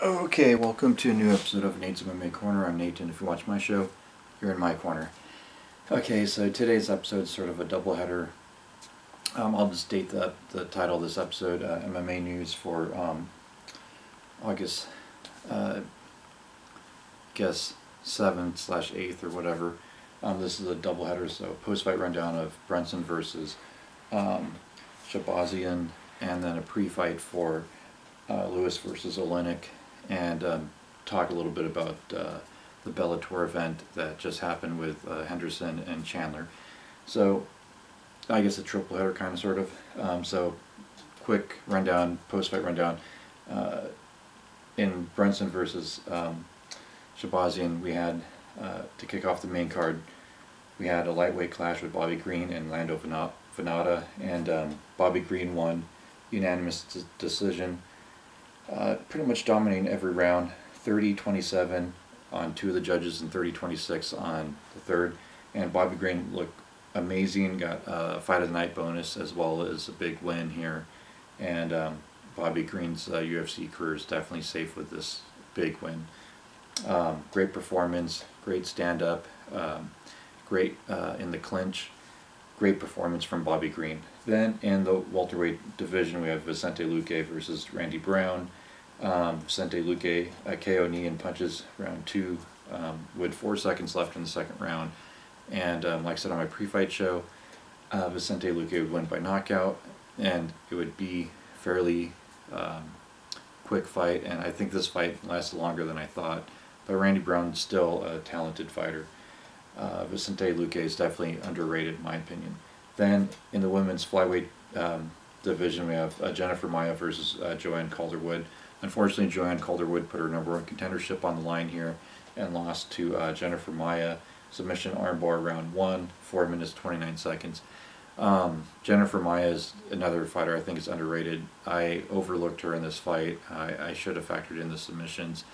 Okay, welcome to a new episode of Nate's MMA Corner. I'm Nate, and if you watch my show, you're in my corner. Okay, so today's episode is sort of a doubleheader. I'll just state the title of this episode, MMA News for August, guess 7/8 or whatever. This is a doubleheader, so post-fight rundown of Brunson versus Shahbazyan, and then a pre-fight for Lewis versus Oleinik, and talk a little bit about the Bellator event that just happened with Henderson and Chandler. So I guess a triple header kind of sort of. So quick rundown, post-fight rundown. In Brunson versus Shahbazyan, we had to kick off the main card. We had a lightweight clash with Bobby Green and Lando Venata, and Bobby Green won unanimous decision. Pretty much dominating every round, 30-27 on two of the judges and 30-26 on the third. And Bobby Green looked amazing, got a fight of the night bonus as well as a big win here. And Bobby Green's UFC career is definitely safe with this big win. Great performance, great stand-up, great in the clinch. Great performance from Bobby Green. Then in the welterweight division, we have Vicente Luque versus Randy Brown. Vicente Luque KO knee and punches round 2 with 4 seconds left in the second round. And like I said on my pre-fight show, Vicente Luque would win by knockout, and it would be fairly quick fight. And I think this fight lasted longer than I thought. But Randy Brown's still a talented fighter. Vicente Luque is definitely underrated in my opinion. Then in the women's flyweight division, we have Jennifer Maia versus Joanne Calderwood. Unfortunately, Joanne Calderwood put her #1 contendership on the line here and lost to Jennifer Maia. Submission armbar round 1, 4 minutes 29 seconds. Jennifer Maia is another fighter I think is underrated. I overlooked her in this fight. I should have factored in the submissions.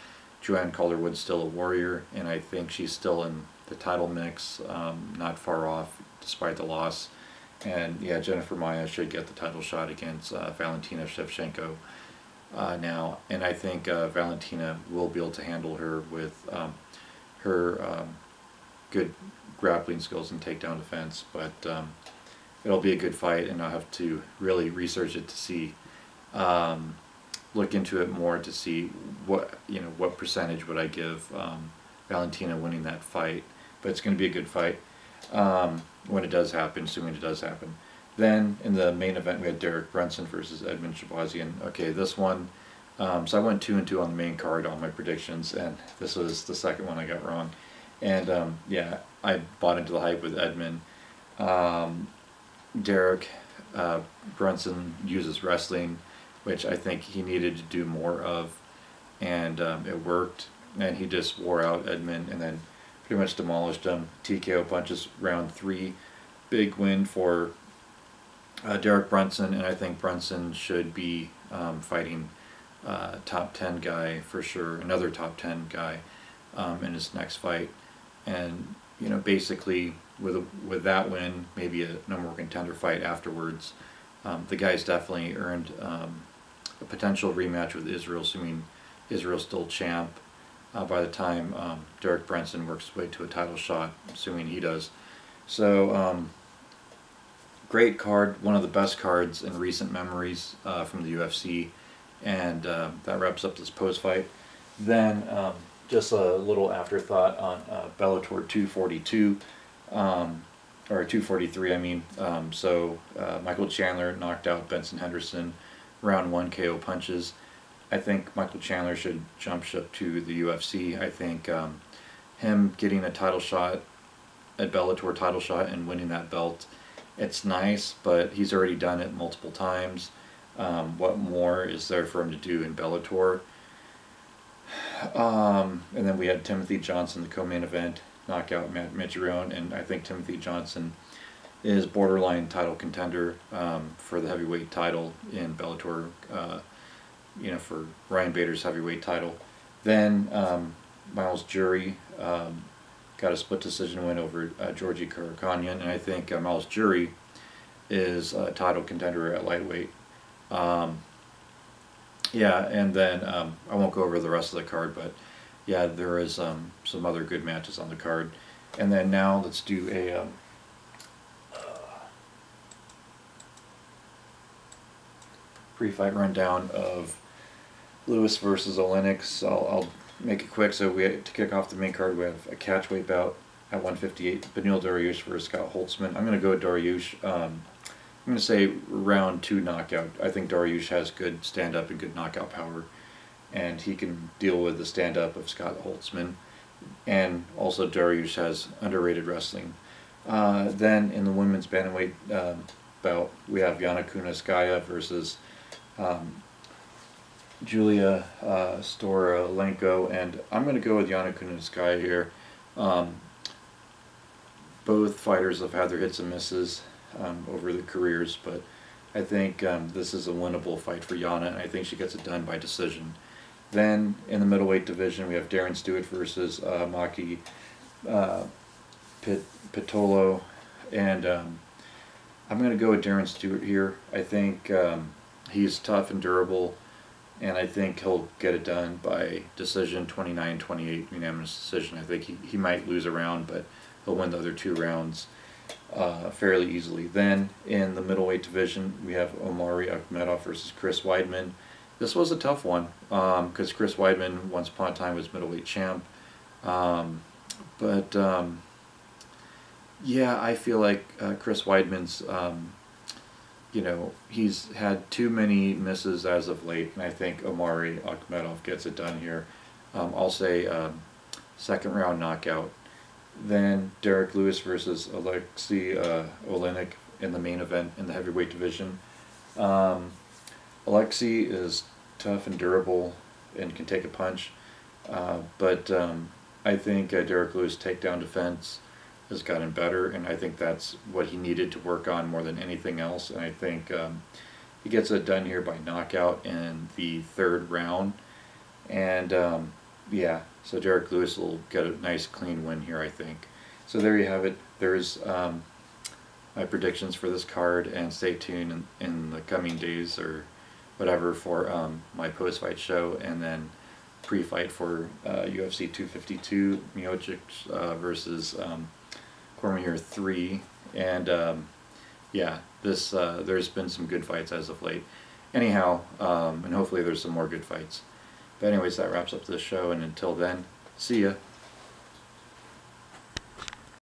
Joanne Calderwood's still a warrior, and I think she's still in the title mix, not far off despite the loss. And yeah, Jennifer Maia should get the title shot against Valentina Shevchenko now, and I think Valentina will be able to handle her with her good grappling skills and takedown defense. But it'll be a good fight, and I'll have to really research it to see, look into it more to see what percentage would I give Valentina winning that fight. But it's going to be a good fight when it does happen, assuming it does happen. Then in the main event, we had Derek Brunson versus Edmund Shahbazyan. Okay, this one, so I went 2-2 on the main card on my predictions, and this was the second one I got wrong. And yeah, I bought into the hype with Edmund. Derek Brunson uses wrestling, which I think he needed to do more of, and it worked. And he just wore out Edmund and then pretty much demolished him. TKO punches round 3. Big win for Derek Brunson, and I think Brunson should be fighting top 10 guy for sure, another top 10 guy in his next fight. And basically with that win, maybe a #1 contender fight afterwards. The guy's definitely earned a potential rematch with Israel, assuming Israel's still champ by the time Derek Brunson works his way to a title shot, assuming he does. So great card, one of the best cards in recent memories from the UFC, and that wraps up this post-fight. Then just a little afterthought on Bellator 242, or 243 I mean. So Michael Chandler knocked out Benson Henderson, round 1 KO punches. I think Michael Chandler should jump ship to the UFC. I think him getting a title shot, a Bellator title shot, and winning that belt, it's nice, but he's already done it multiple times. What more is there for him to do in Bellator? And then we had Timothy Johnson, the co-main event, knock out Matt Mitrione, and I think Timothy Johnson is borderline title contender for the heavyweight title in Bellator, for Ryan Bader's heavyweight title. Then Miles Jury got a split decision win over Georgi Karakhanyan, and I think Miles Jury is a title contender at lightweight. Yeah, and then I won't go over the rest of the card, but yeah, there is some other good matches on the card. And then now let's do a pre-fight rundown of Lewis versus Oleinik. So I'll make it quick. So to kick off the main card, we have a catchweight bout at 158, Beneil Dariush versus Scott Holtzman. I'm going to go with Dariush. I'm going to say round 2 knockout. I think Dariush has good stand-up and good knockout power, and he can deal with the stand-up of Scott Holtzman. And also Dariush has underrated wrestling. Then in the women's bantamweight bout, we have Yana Kunitskaya versus Julia Storolenko, and I'm going to go with Yana Kunitskaya here. Both fighters have had their hits and misses over their careers, but I think this is a winnable fight for Yana, and I think she gets it done by decision. Then in the middleweight division, we have Darren Stewart versus Maki Pitolo, and I'm going to go with Darren Stewart here. I think he's tough and durable, and I think he'll get it done by decision, 29-28, unanimous decision. I think he might lose a round, but he'll win the other 2 rounds fairly easily. Then in the middleweight division, we have Omari Akhmedov versus Chris Weidman. This was a tough one because Chris Weidman once upon a time was middleweight champ. Yeah, I feel like Chris Weidman's, he's had too many misses as of late, and I think Omari Akhmedov gets it done here. I'll say second round knockout. Then Derek Lewis versus Alexei Oleinik in the main event in the heavyweight division. Alexei is tough and durable and can take a punch, but I think Derek Lewis' takedown defense has gotten better, and I think that's what he needed to work on more than anything else. And I think he gets it done here by knockout in the 3rd round. And yeah, so Derek Lewis will get a nice clean win here, I think. So there you have it. There's my predictions for this card, and stay tuned in the coming days or whatever for my post-fight show, and then pre-fight for UFC 252, Miocic versus Cormier 3, and yeah, there's been some good fights as of late. Anyhow, and hopefully there's some more good fights. But anyways, that wraps up this show, and until then, see ya.